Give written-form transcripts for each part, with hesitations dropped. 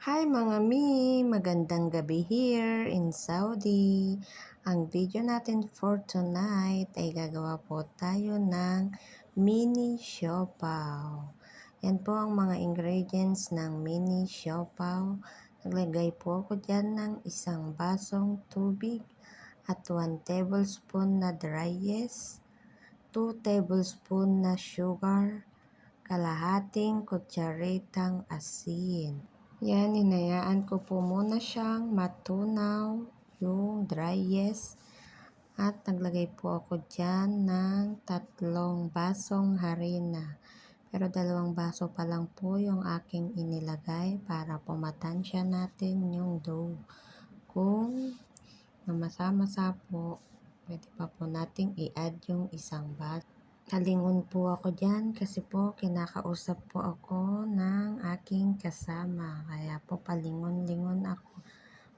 Hi mga mi! Magandang gabi here in Saudi. Ang video natin for tonight ay gagawa po tayo ng mini siopaw. Yan po ang mga ingredients ng mini siopaw. Naglagay po ako dyan ng isang basong tubig at 1 tablespoon na dry yeast, 2 tablespoon na sugar, kalahating kutsaritang asin. Yan, hinayaan ko po muna siyang matunaw yung dry yeast at naglagay po ako dyan ng 3 basong harina. Pero 2 baso pa lang po yung aking inilagay para pumatansya natin yung dough. Kung namasa-masa po, pwede pa po nating i-add yung 1 baso. Nalingon po ako dyan kasi po kinakausap po ako ng aking kasama. Kaya po palingon-lingon ako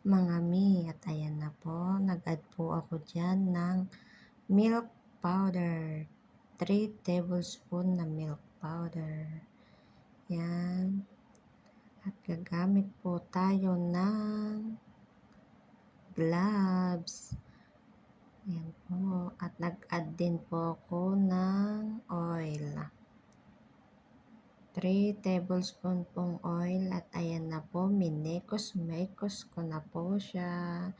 mga mi. At ayan na po, nag-add po ako dyan ng milk powder. 3 tablespoon na milk powder. Yan. At gagamit po tayo ng gloves. Ayan po. At nag-add din po ako ng oil. 3 tablespoon pong oil. At ayan na po, minekos-mekos ko na po siya.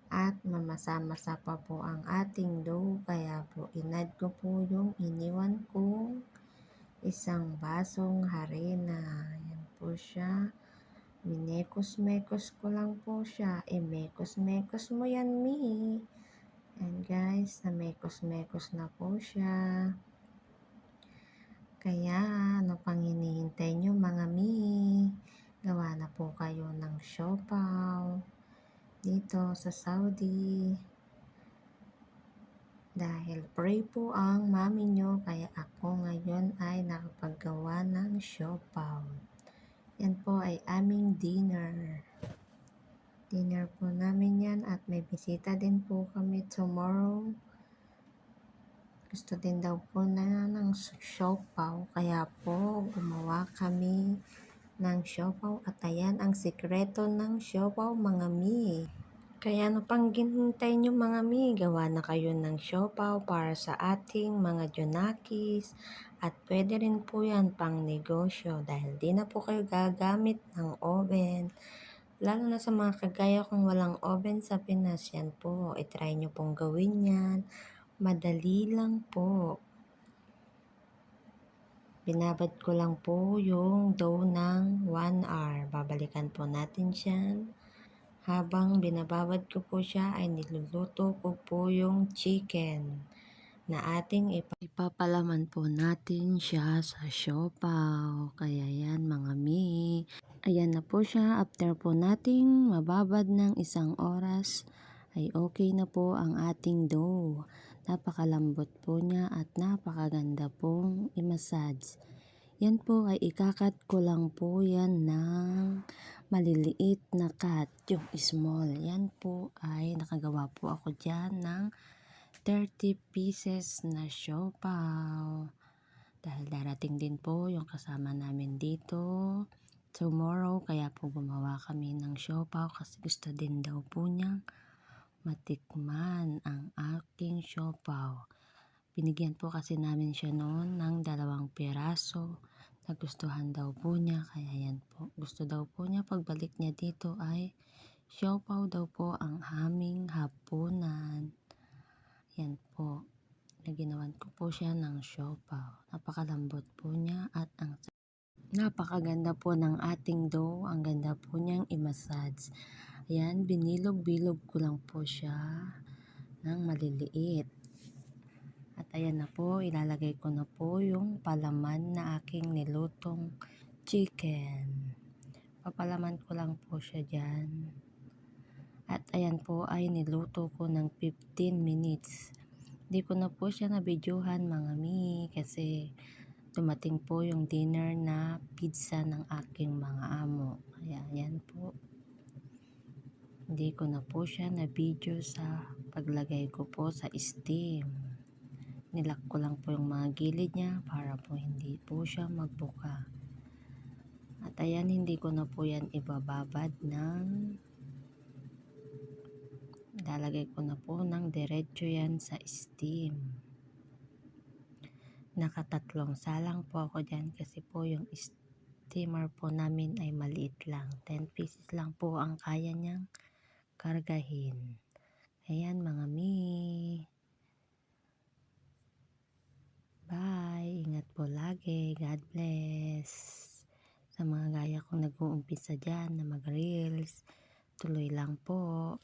At mamasa-masa pa po ang ating dough. Kaya po, in-add ko po yung iniwan kong 1 basong harina. Ayan po siya. Minekos-mekos ko lang po siya. Mekos-mekos mo yan, mi. And guys, namekos-mekos na po siya. Kaya, ano pang hinihintay nyo mga mi? Gawa na po kayo ng siopaw dito sa Saudi. Dahil pray po ang mami nyo, kaya ako ngayon ay nakapaggawa ng siopaw. Yan po ay aming dinner. Dinner po namin yan at may bisita din po kami tomorrow. Gusto din daw po na ng siopaw, kaya po gumawa kami ng siopaw. At ayan ang sikreto ng siopaw mga mi. Kaya ano pang ginhintay nyo mga mi, gawa na kayo ng siopaw para sa ating mga junakis. At pwede rin po yan pang negosyo dahil di na po kayo gagamit ng oven. Lalo na sa mga kagaya kung walang oven sa Pinas, yan po. I-try nyo pong gawin yan. Madali lang po. Binabad ko lang po yung dough ng 1 hour. Babalikan po natin siya. Habang binababad ko po siya ay niluluto ko po yung chicken na ating ipapalaman po natin siya sa siopaw. Kaya yan mga mi. Ayan na po siya. After po nating mababad ng 1 oras ay okay na po ang ating dough. Napakalambot po niya at napakaganda pong i-massage. Yan po ay ikakat ko lang po yan ng maliliit na cut, yung small. Yan po ay nakagawa po ako dyan ng 30 pieces na siopaw. Dahil darating din po yung kasama namin dito tomorrow, kaya po gumawa kami ng siopaw kasi gusto din daw po niyang matikman ang aking siopaw. Binigyan po kasi namin siya noon ng 2 piraso. Nagustuhan daw po niya, kaya yan po. Gusto daw po niya pagbalik niya dito ay siopaw daw po ang aming hapunan. Yan po. Naginawan ko po siya ng siopaw. Napakalambot po niya at ang napakaganda po ng ating dough. Ang ganda po niyang i-massage. Ayan, binilog-bilog ko lang po siya ng maliliit. At ayan na po, ilalagay ko na po yung palaman na aking nilutong chicken. Papalaman ko lang po siya dyan. At ayan po ay niluto ko ng 15 minutes. Hindi ko na po siya nabidyohan mga mi kasi dumating po yung dinner na pizza ng aking mga amo. Kaya yan po. Hindi ko na po siya na-video sa paglagay ko po sa steam. Nilak ko lang po yung mga gilid niya para po hindi po siya magbuka. At ayan, hindi ko na po yan ibababad ng, lalagay ko na po ng diretso yan sa steam. Nakatatlong salang po ako dyan kasi po yung steamer po namin ay maliit lang. 10 pieces lang po ang kaya niyang kargahin. Ayan mga mi. Bye. Ingat po lagi. God bless. Sa mga gaya kong nag-uumpisa dyan na mag-reels, tuloy lang po.